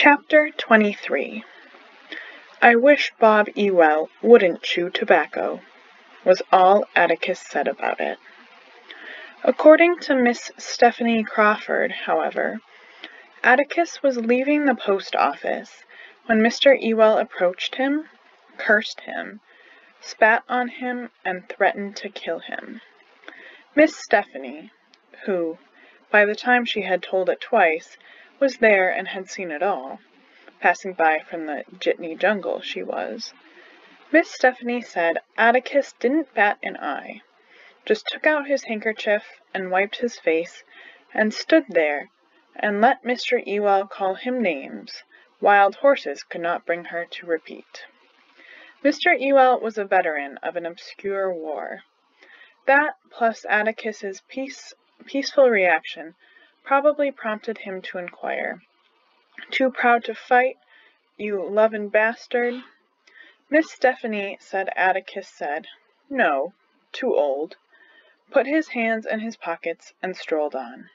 Chapter 23 I wish Bob Ewell wouldn't chew tobacco, was all Atticus said about it. According to Miss Stephanie Crawford, however, Atticus was leaving the post office when Mr. Ewell approached him, cursed him, spat on him, and threatened to kill him. Miss Stephanie, who, by the time she had told it twice, was there and had seen it all, passing by from the jitney jungle she was. Miss Stephanie said Atticus didn't bat an eye, just took out his handkerchief and wiped his face, and stood there, and let Mr. Ewell call him names wild horses could not bring her to repeat. Mr. Ewell was a veteran of an obscure war. That, plus Atticus's peaceful reaction, probably prompted him to inquire, "Too proud to fight, you lovin' bastard?" Miss Stephanie said Atticus said, "No, too old," put his hands in his pockets, and strolled on.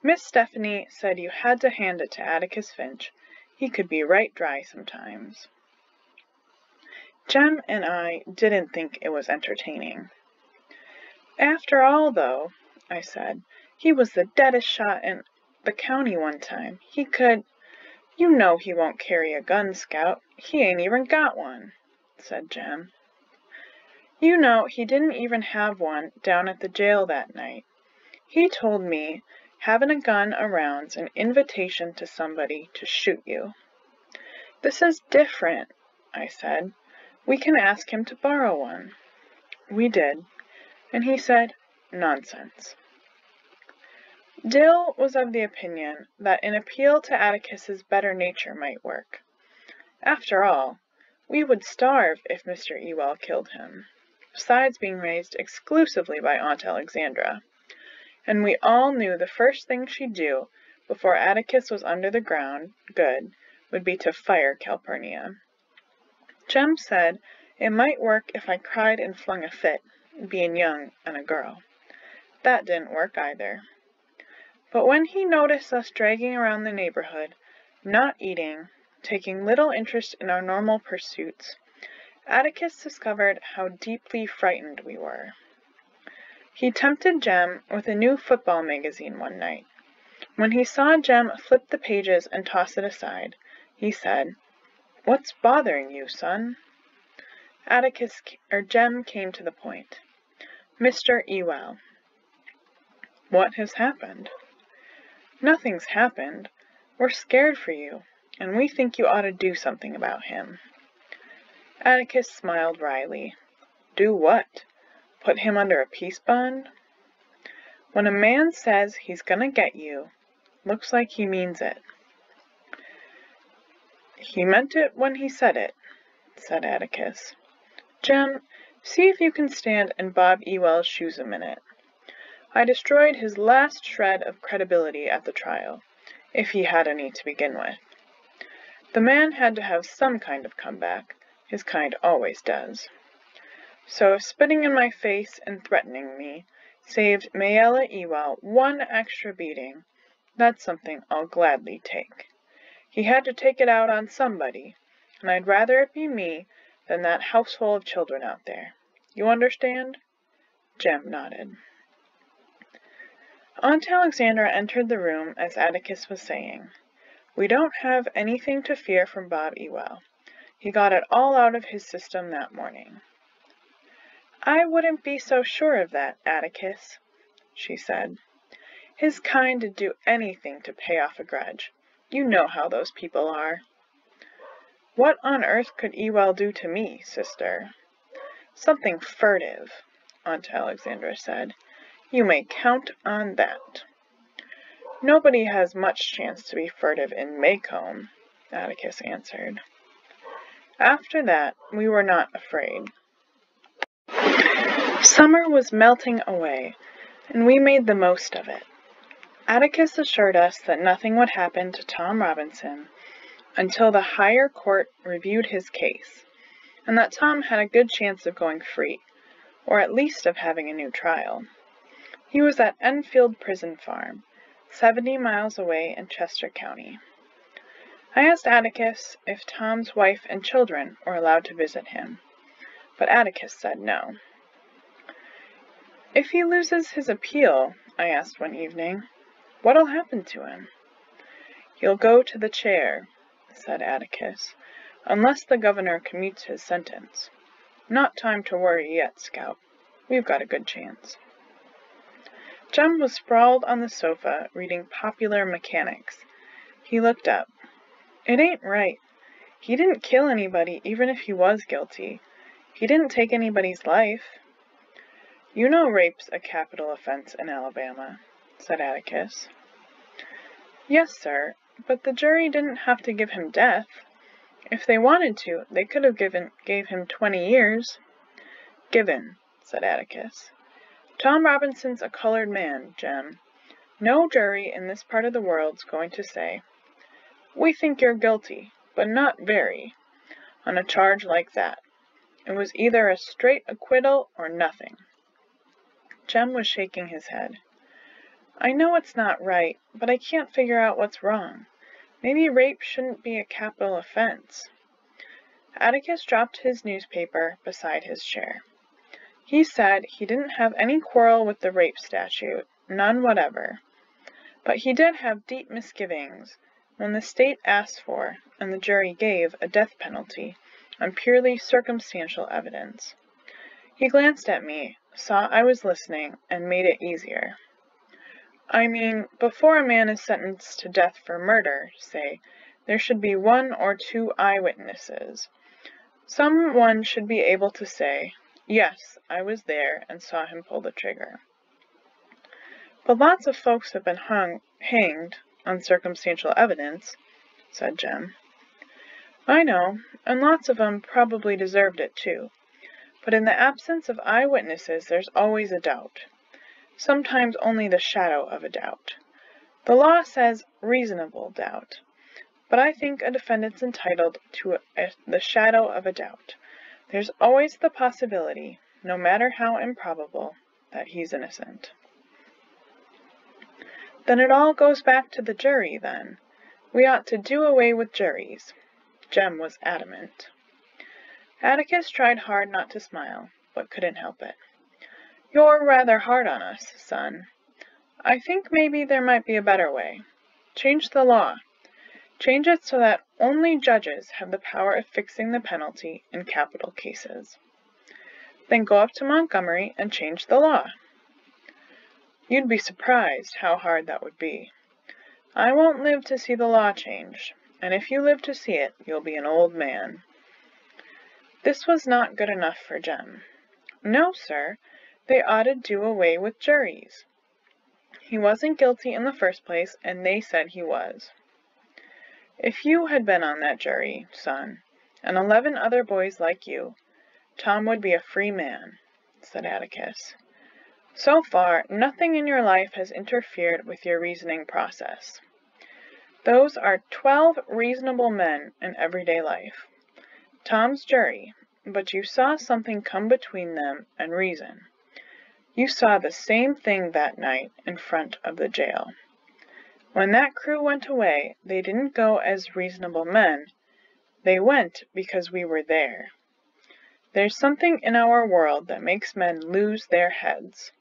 Miss Stephanie said you had to hand it to Atticus Finch. He could be right dry sometimes. Jem and I didn't think it was entertaining. "After all, though," I said, "he was the deadest shot in the county one time. He could—" "You know he won't carry a gun, Scout. He ain't even got one," said Jem. "You know he didn't even have one down at the jail that night. He told me having a gun around's an invitation to somebody to shoot you." "This is different," I said. "We can ask him to borrow one." We did, and he said, "Nonsense." Dill was of the opinion that an appeal to Atticus's better nature might work. After all, we would starve if Mr. Ewell killed him, besides being raised exclusively by Aunt Alexandra, and we all knew the first thing she'd do before Atticus was under the ground good would be to fire Calpurnia. Jem said it might work if I cried and flung a fit, being young and a girl. That didn't work either. But when he noticed us dragging around the neighborhood, not eating, taking little interest in our normal pursuits, Atticus discovered how deeply frightened we were. He tempted Jem with a new football magazine one night. When he saw Jem flip the pages and toss it aside, he said, "What's bothering you, son?" Jem came to the point. "Mr. Ewell." "What has happened?" "Nothing's happened. We're scared for you, and we think you ought to do something about him." Atticus smiled wryly. "Do what? Put him under a peace bond?" "When a man says he's gonna get you, looks like he means it." "He meant it when he said it," said Atticus. "Jem, see if you can stand in Bob Ewell's shoes a minute. I destroyed his last shred of credibility at the trial, if he had any to begin with. The man had to have some kind of comeback. His kind always does. So if spitting in my face and threatening me saved Mayella Ewell one extra beating, that's something I'll gladly take. He had to take it out on somebody, and I'd rather it be me than that houseful of children out there. You understand?" Jem nodded. Aunt Alexandra entered the room as Atticus was saying, "We don't have anything to fear from Bob Ewell. He got it all out of his system that morning." "I wouldn't be so sure of that, Atticus," she said. "His kind'd do anything to pay off a grudge. You know how those people are." "What on earth could Ewell do to me, sister?" "Something furtive," Aunt Alexandra said. "You may count on that." "Nobody has much chance to be furtive in Maycomb," Atticus answered. After that, we were not afraid. Summer was melting away, and we made the most of it. Atticus assured us that nothing would happen to Tom Robinson until the higher court reviewed his case, and that Tom had a good chance of going free, or at least of having a new trial. He was at Enfield Prison Farm, 70 miles away in Chester County. I asked Atticus if Tom's wife and children were allowed to visit him, but Atticus said no. If he loses his appeal, I asked one evening, what'll happen to him? He'll go to the chair, said Atticus, unless the governor commutes his sentence. Not time to worry yet, Scout. We've got a good chance. Jem was sprawled on the sofa, reading Popular Mechanics. He looked up. It ain't right. He didn't kill anybody, even if he was guilty. He didn't take anybody's life. You know rape's a capital offense in Alabama, said Atticus. Yes, sir, but the jury didn't have to give him death. If they wanted to, they could have gave him 20 years. Given, said Atticus. Tom Robinson's a colored man, Jem. No jury in this part of the world's going to say, we think you're guilty, but not very, on a charge like that. It was either a straight acquittal or nothing. Jem was shaking his head. I know it's not right, but I can't figure out what's wrong. Maybe rape shouldn't be a capital offense. Atticus dropped his newspaper beside his chair. He said he didn't have any quarrel with the rape statute, none whatever. But he did have deep misgivings when the state asked for, and the jury gave, a death penalty on purely circumstantial evidence. He glanced at me, saw I was listening, and made it easier. I mean, before a man is sentenced to death for murder, say, there should be 1 or 2 eyewitnesses. Someone should be able to say, yes, I was there and saw him pull the trigger. But lots of folks have been hanged on circumstantial evidence, said Jem. I know, and lots of 'em probably deserved it too. But in the absence of eyewitnesses, there's always a doubt. Sometimes only the shadow of a doubt. The law says reasonable doubt, but I think a defendant's entitled to the shadow of a doubt. There's always the possibility, no matter how improbable, that he's innocent. Then it all goes back to the jury, then. We ought to do away with juries. Jem was adamant. Atticus tried hard not to smile, but couldn't help it. You're rather hard on us, son. I think maybe there might be a better way. Change the law. Change it so that only judges have the power of fixing the penalty in capital cases. Then go up to Montgomery and change the law. You'd be surprised how hard that would be. I won't live to see the law changed, and if you live to see it, you'll be an old man. This was not good enough for Jem. No, sir, they ought to do away with juries. He wasn't guilty in the first place, and they said he was. If you had been on that jury, son, and 11 other boys like you, Tom would be a free man, said Atticus. So far, nothing in your life has interfered with your reasoning process. Those are 12 reasonable men in everyday life. Tom's jury, but you saw something come between them and reason. You saw the same thing that night in front of the jail. When that crew went away, they didn't go as reasonable men. They went because we were there. There's something in our world that makes men lose their heads.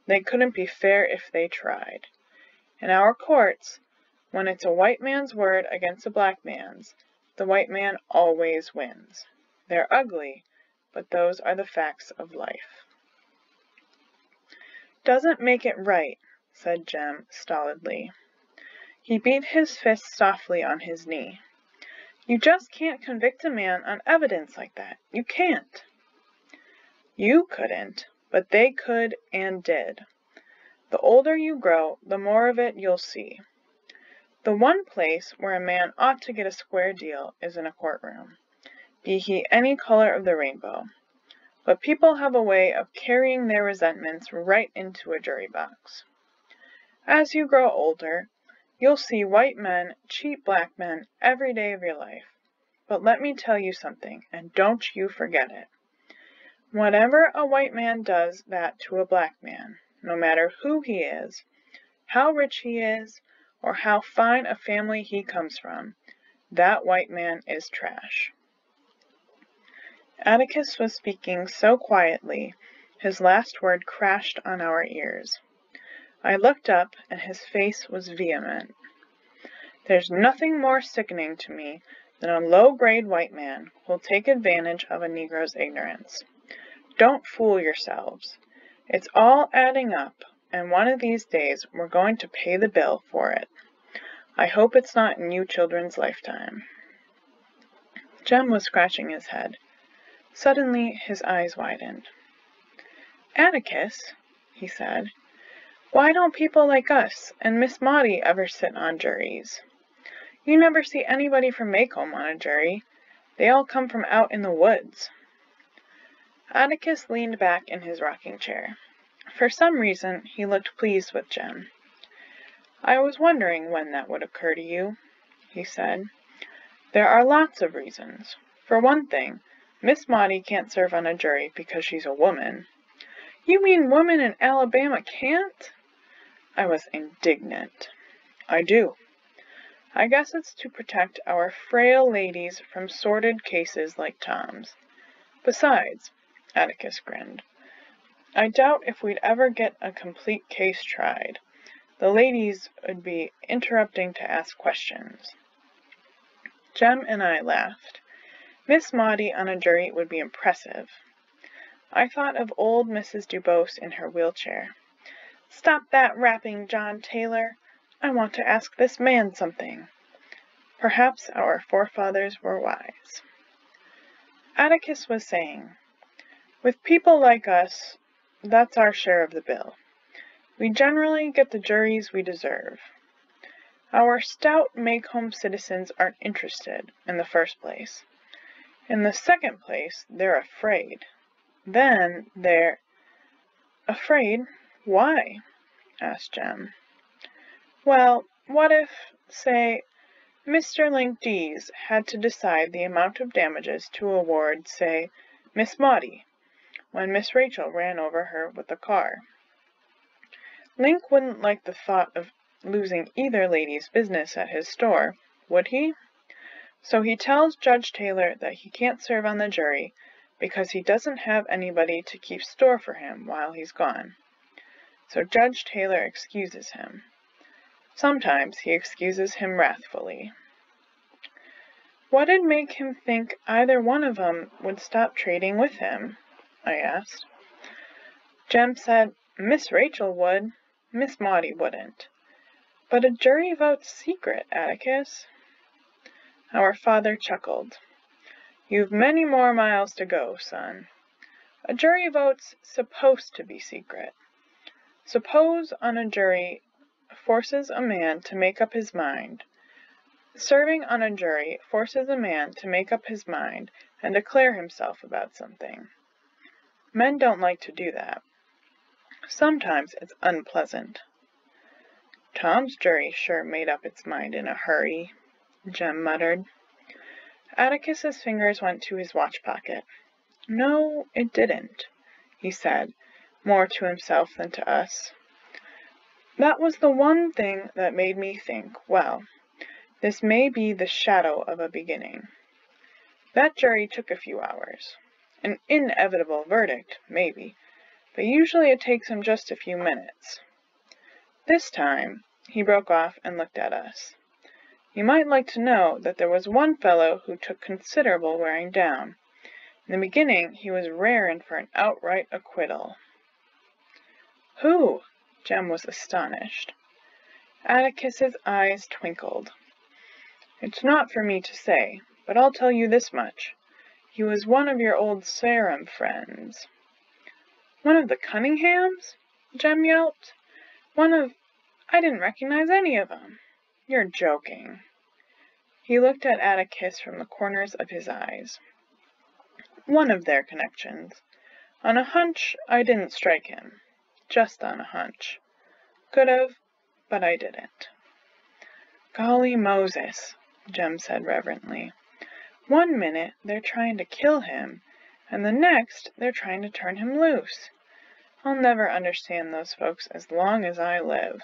They couldn't be fair if they tried. In our courts, when it's a white man's word against a black man's, the white man always wins. They're ugly, but those are the facts of life. Doesn't make it right, said Jem stolidly. He beat his fist softly on his knee. You just can't convict a man on evidence like that. You can't. You couldn't, but they could and did. The older you grow, the more of it you'll see. The one place where a man ought to get a square deal is in a courtroom, be he any color of the rainbow. But people have a way of carrying their resentments right into a jury box. As you grow older, you'll see white men cheat black men every day of your life. But let me tell you something, and don't you forget it. Whenever a white man does that to a black man, no matter who he is, how rich he is, or how fine a family he comes from, That white man is trash." Atticus was speaking so quietly, his last word crashed on our ears. I looked up, and his face was vehement. "There's nothing more sickening to me than a low-grade white man who'll take advantage of a Negro's ignorance. Don't fool yourselves. It's all adding up, and one of these days we're going to pay the bill for it. I hope it's not in you children's lifetime." Jem was scratching his head. Suddenly his eyes widened. "Atticus," he said, "why don't people like us and Miss Maudie ever sit on juries? You never see anybody from Maycomb on a jury. They all come from out in the woods." Atticus leaned back in his rocking chair. For some reason, he looked pleased with Jem. "I was wondering when that would occur to you," he said. "There are lots of reasons. For one thing, Miss Maudie can't serve on a jury because she's a woman." "You mean women in Alabama can't?" I was indignant. "I do. I guess it's to protect our frail ladies from sordid cases like Tom's. Besides," Atticus grinned, "I doubt if we'd ever get a complete case tried. The ladies would be interrupting to ask questions." Jem and I laughed. Miss Maudie on a jury would be impressive. I thought of old Mrs. Dubose in her wheelchair. "Stop that rapping, John Taylor. I want to ask this man something." Perhaps our forefathers were wise. Atticus was saying, "With people like us, that's our share of the bill. We generally get the juries we deserve. Our stout Maycomb citizens aren't interested, in the first place. In the second place, they're afraid. Then they're—" "Afraid? Why?" asked Jem. "Well, what if, say, Mr. Link Dees had to decide the amount of damages to award, say, Miss Maudie, when Miss Rachel ran over her with the car? Link wouldn't like the thought of losing either lady's business at his store, would he? So he tells Judge Taylor that he can't serve on the jury because he doesn't have anybody to keep store for him while he's gone. So Judge Taylor excuses him. Sometimes he excuses him wrathfully." "What'd make him think either one of 'em would stop trading with him?" I asked. Jem said, "Miss Rachel would. Miss Maudie wouldn't. But a jury vote's secret, Atticus." Our father chuckled. "You've many more miles to go, son. A jury vote's supposed to be secret. Suppose on a jury forces a man to make up his mind. Serving on a jury forces a man to make up his mind and declare himself about something. Men don't like to do that. Sometimes it's unpleasant." "Tom's jury sure made up its mind in a hurry," Jem muttered. Atticus's fingers went to his watch pocket. "No, it didn't," he said, more to himself than to us. "That was the one thing that made me think, well, this may be the shadow of a beginning. That jury took a few hours. An inevitable verdict, maybe, but usually it takes him just a few minutes. This time," he broke off and looked at us, "you might like to know that there was one fellow who took considerable wearing down. In the beginning he was rarin' for an outright acquittal." "Who?" Jem was astonished. Atticus's eyes twinkled. "It's not for me to say, but I'll tell you this much. He was one of your old Sarum friends." "One of the Cunninghams?" Jem yelped. I didn't recognize any of 'em." "You're joking." He looked at Atticus from the corners of his eyes. "One of their connections. On a hunch, I didn't strike him. Just on a hunch. Could have, but I didn't." "Golly Moses," Jem said reverently. "One minute they're trying to kill him, and the next they're trying to turn him loose. I'll never understand those folks as long as I live."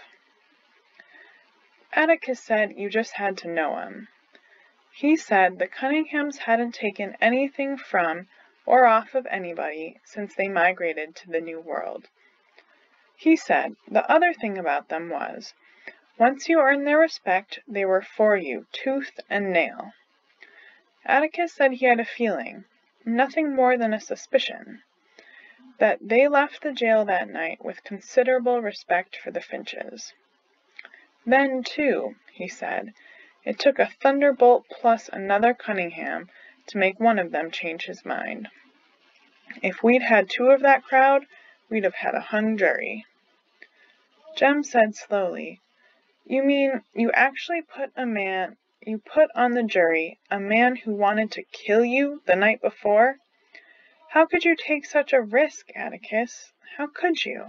Atticus said you just had to know him. He said the Cunninghams hadn't taken anything from or off of anybody since they migrated to the New World. He said the other thing about them was, once you earned their respect, they were for you, tooth and nail. Atticus said he had a feeling, nothing more than a suspicion, that they left the jail that night with considerable respect for the Finches. Then, too, he said, it took a thunderbolt plus another Cunningham to make one of them change his mind. If we'd had two of that crowd, we'd have had a hung jury. Jem said slowly, You mean you actually put on the jury a man who wanted to kill you the night before? How could you take such a risk, Atticus? How could you?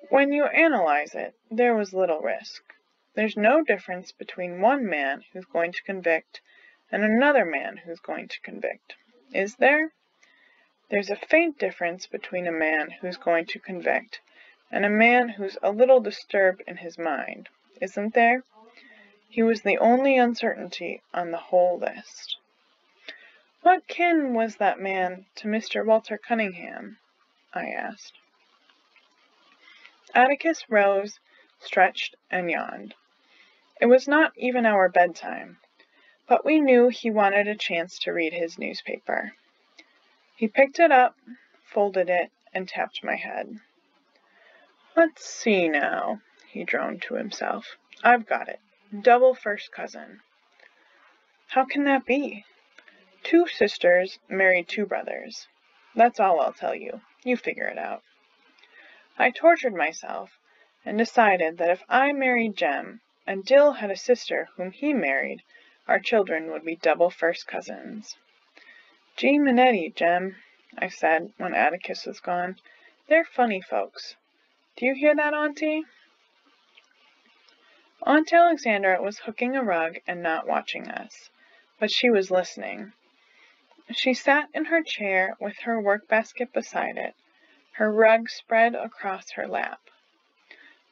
When you analyze it, there was little risk. There's no difference between one man who's going to convict and another man who's going to convict, is there? There's a faint difference between a man who's going to convict and a man who's a little disturbed in his mind, isn't there? He was the only uncertainty on the whole list. What kin was that man to Mr. Walter Cunningham? I asked. Atticus rose, stretched, and yawned. It was not even our bedtime, but we knew he wanted a chance to read his newspaper. He picked it up, folded it, and tapped my head. Let's see now, he droned to himself. I've got it. Double first cousin. How can that be? Two sisters married two brothers. That's all I'll tell you. You figure it out. I tortured myself and decided that if I married Jem and Dill had a sister whom he married, our children would be double first cousins. Gee Minetti, Jem, I said when Atticus was gone. They're funny folks. Do you hear that, Auntie? Aunt Alexandra was hooking a rug and not watching us, but she was listening. She sat in her chair with her work-basket beside it, her rug spread across her lap.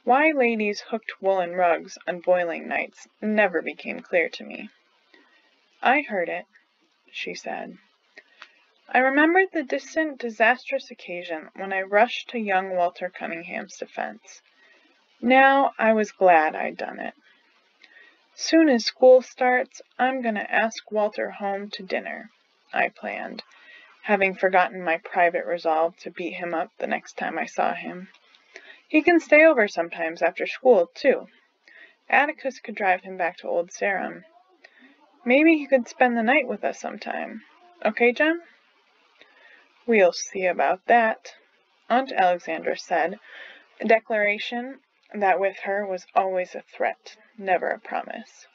Why ladies hooked woolen rugs on boiling nights never became clear to me. I heard it, she said. I remembered the distant, disastrous occasion when I rushed to young Walter Cunningham's defense. Now I was glad I'd done it. Soon as school starts, I'm going to ask Walter home to dinner, I planned, having forgotten my private resolve to beat him up the next time I saw him. He can stay over sometimes after school, too. Atticus could drive him back to Old Sarum. Maybe he could spend the night with us sometime. Okay, Jem? We'll see about that, Aunt Alexandra said, a declaration that with her was always a threat, never a promise.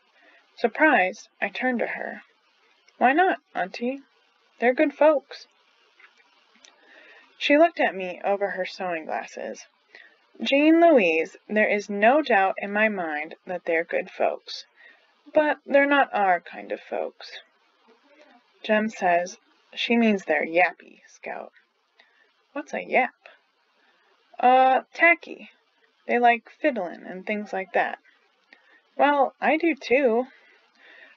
Surprised, I turned to her. Why not, Auntie? They're good folks. She looked at me over her sewing glasses. Jean Louise, there is no doubt in my mind that they're good folks, but they're not our kind of folks. Jem says she means they're yappy, Scout. What's a yap? Tacky. They like fiddlin' and things like that. Well, I do too.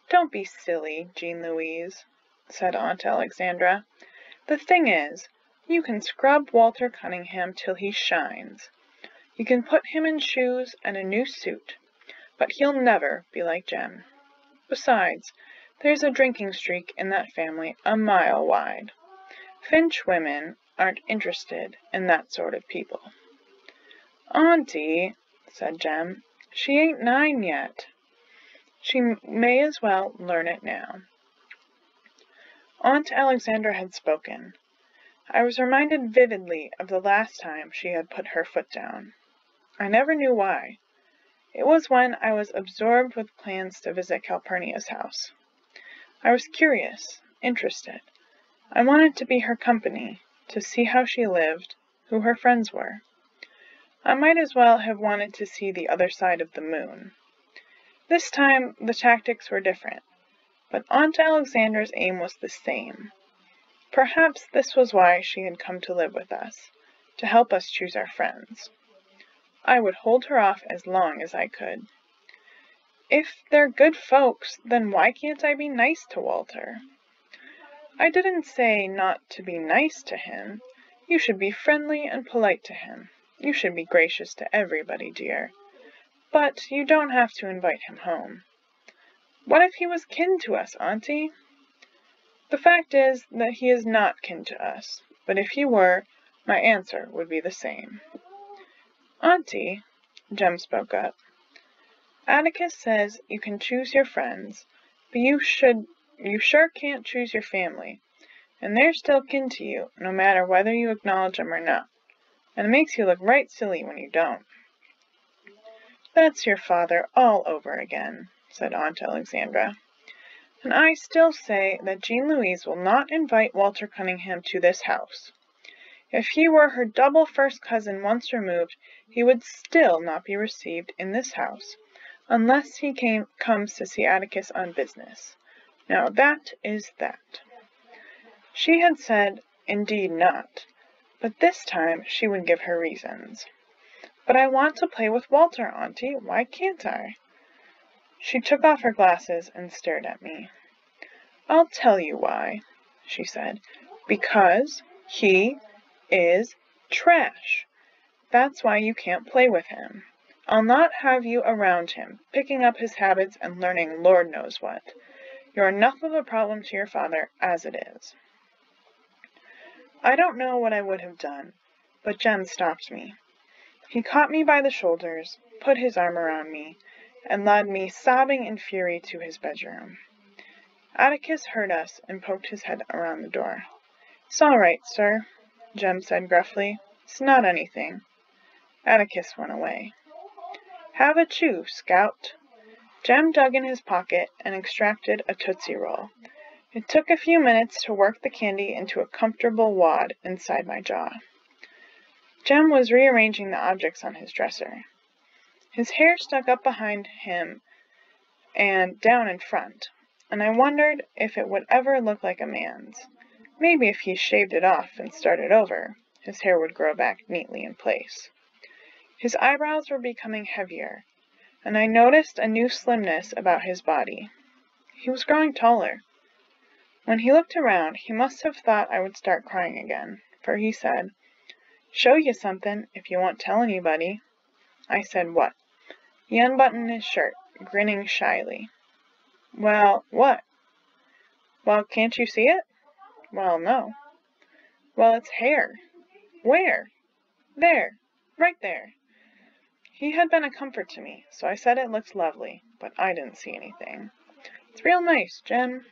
Don't be silly, Jean Louise, said Aunt Alexandra. The thing is, you can scrub Walter Cunningham till he shines. You can put him in shoes and a new suit, but he'll never be like Jem. Besides, there's a drinking streak in that family a mile wide. Finch women aren't interested in that sort of people. Auntie, said Jem, she ain't 9 yet. She may as well learn it now. Aunt Alexandra had spoken. I was reminded vividly of the last time she had put her foot down. I never knew why. It was when I was absorbed with plans to visit Calpurnia's house. I was curious, interested. I wanted to be her company, to see how she lived, who her friends were. I might as well have wanted to see the other side of the moon. This time the tactics were different, but Aunt Alexandra's aim was the same. Perhaps this was why she had come to live with us, to help us choose our friends. I would hold her off as long as I could. If they're good folks, then why can't I be nice to Walter? I didn't say not to be nice to him. You should be friendly and polite to him. You should be gracious to everybody, dear. But you don't have to invite him home. What if he was kin to us, Auntie? The fact is that he is not kin to us, but if he were, my answer would be the same. Auntie, Jem spoke up, Atticus says you can choose your friends, but you sure can't choose your family, and they're still kin to you, no matter whether you acknowledge them or not, and it makes you look right silly when you don't. That's your father all over again, said Aunt Alexandra. And I still say that Jean Louise will not invite Walter Cunningham to this house. If he were her double first cousin once removed, he would still not be received in this house, unless he comes to see Atticus on business. Now that is that. She had said, indeed not, but this time she would give her reasons. But I want to play with Walter, Auntie. Why can't I? She took off her glasses and stared at me. I'll tell you why, she said. Because he is trash. That's why you can't play with him. I'll not have you around him, picking up his habits and learning Lord knows what. You're enough of a problem to your father as it is. I don't know what I would have done, but Jem stopped me. He caught me by the shoulders, put his arm around me, and led me sobbing in fury to his bedroom. Atticus heard us and poked his head around the door. It's all right, sir, Jem said gruffly. It's not anything. Atticus went away. Have a chew, Scout. Jem dug in his pocket and extracted a Tootsie Roll. It took a few minutes to work the candy into a comfortable wad inside my jaw. Jem was rearranging the objects on his dresser. His hair stuck up behind him and down in front, and I wondered if it would ever look like a man's. Maybe if he shaved it off and started over, his hair would grow back neatly in place. His eyebrows were becoming heavier, and I noticed a new slimness about his body. He was growing taller. When he looked around, he must have thought I would start crying again, for he said, Show you something, if you won't tell anybody. I said, What? He unbuttoned his shirt, grinning shyly. Well, what? Well, can't you see it? Well, no. Well, it's hair. Where? There. Right there. He had been a comfort to me, so I said it looked lovely, but I didn't see anything. It's real nice, Jem.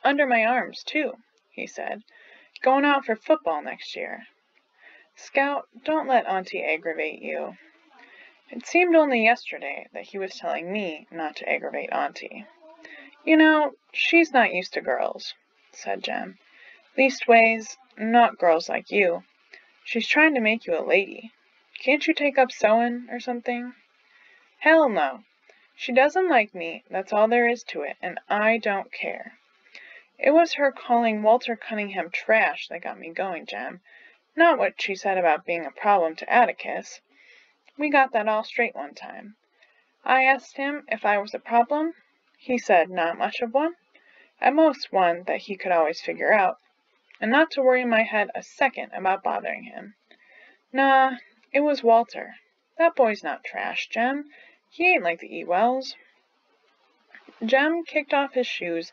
Under my arms, too, he said. Going out for football next year. Scout, don't let Auntie aggravate you. It seemed only yesterday that he was telling me not to aggravate Auntie. You know, she's not used to girls, said Jem. Leastways, not girls like you. She's trying to make you a lady. Can't you take up sewing or something? Hell no. She doesn't like me, that's all there is to it, and I don't care. It was her calling Walter Cunningham trash that got me going, Jem. Not what she said about being a problem to Atticus. We got that all straight one time. I asked him if I was a problem. He said not much of one. At most one that he could always figure out, and not to worry my head a second about bothering him. Nah, it was Walter. That boy's not trash, Jem. He ain't like the Ewells. Jem kicked off his shoes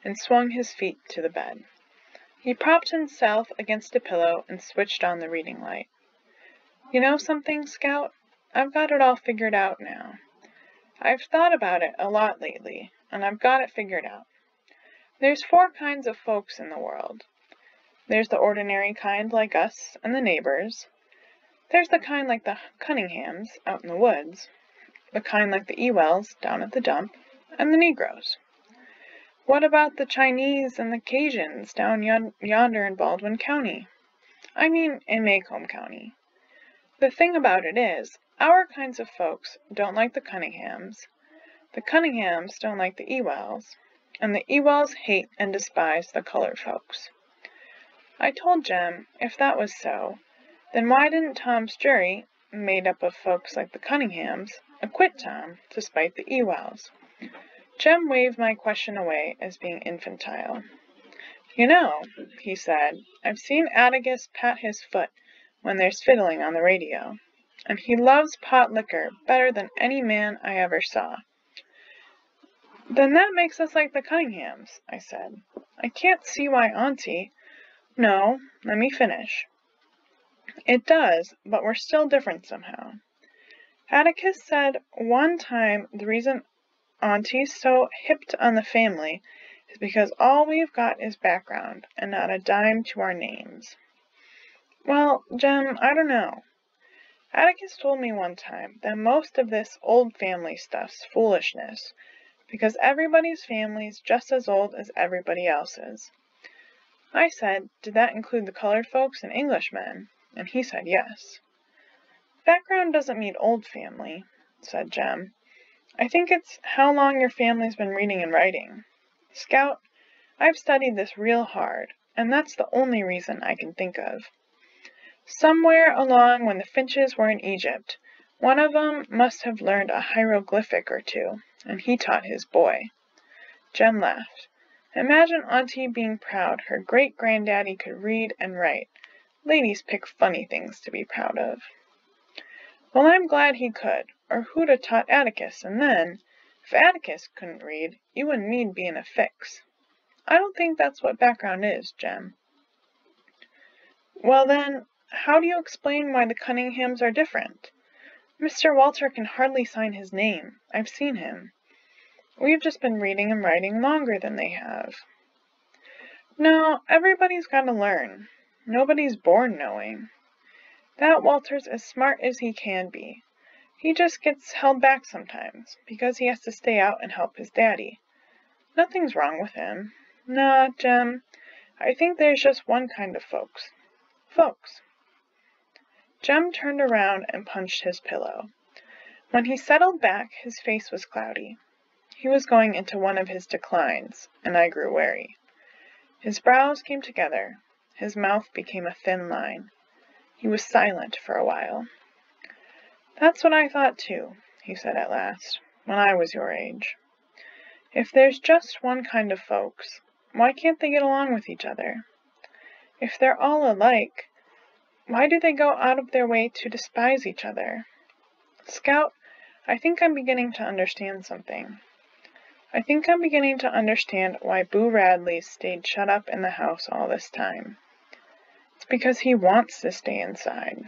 and swung his feet to the bed. He propped himself against a pillow and switched on the reading light. You know something, Scout? I've got it all figured out now. I've thought about it a lot lately, and I've got it figured out. There's 4 kinds of folks in the world. There's the ordinary kind like us and the neighbors. There's the kind like the Cunninghams out in the woods. The kind like the Ewells down at the dump, and the Negroes. What about the Chinese and the Cajuns down yonder in Baldwin County? I mean, in Macomb County. The thing about it is, our kinds of folks don't like the Cunninghams. The Cunninghams don't like the Ewells. And the Ewells hate and despise the colored folks. I told Jem, if that was so, then why didn't Tom's jury, made up of folks like the Cunninghams, Acquit Tom, to spite the Ewells. Jem waved my question away as being infantile. You know, he said, I've seen Atticus pat his foot when there's fiddling on the radio, and he loves pot liquor better than any man I ever saw. Then that makes us like the Cunninghams, I said. I can't see why Auntie— No, let me finish. It does, but we're still different somehow. Atticus said one time the reason Auntie's so hipped on the family is because all we've got is background and not a dime to our names. Well, Jem, I don't know. Atticus told me one time that most of this old family stuff's foolishness, because everybody's family's just as old as everybody else's. I said, did that include the colored folks and Englishmen? And he said yes. Background doesn't mean old family, said Jem. I think it's how long your family's been reading and writing. Scout, I've studied this real hard, and that's the only reason I can think of. Somewhere along when the Finches were in Egypt, one of 'em must have learned a hieroglyphic or two, and he taught his boy. Jem laughed. Imagine Auntie being proud her great-granddaddy could read and write. Ladies pick funny things to be proud of. Well, I'm glad he could, or who'd have taught Atticus, and then, if Atticus couldn't read, you and me'd be in a fix. I don't think that's what background is, Jem. Well then, how do you explain why the Cunninghams are different? Mr. Walter can hardly sign his name. I've seen him. We've just been reading and writing longer than they have. No, everybody's got to learn. Nobody's born knowing. That Walter's as smart as he can be. He just gets held back sometimes, because he has to stay out and help his daddy. Nothing's wrong with him. Nah, Jem, I think there's just one kind of folks. Folks. Jem turned around and punched his pillow. When he settled back, his face was cloudy. He was going into one of his declines, and I grew wary. His brows came together. His mouth became a thin line. He was silent for a while. That's what I thought too, he said at last, when I was your age. If there's just one kind of folks, why can't they get along with each other? If they're all alike, why do they go out of their way to despise each other? Scout, I think I'm beginning to understand something. I think I'm beginning to understand why Boo Radley stayed shut up in the house all this time. It's because he wants to stay inside.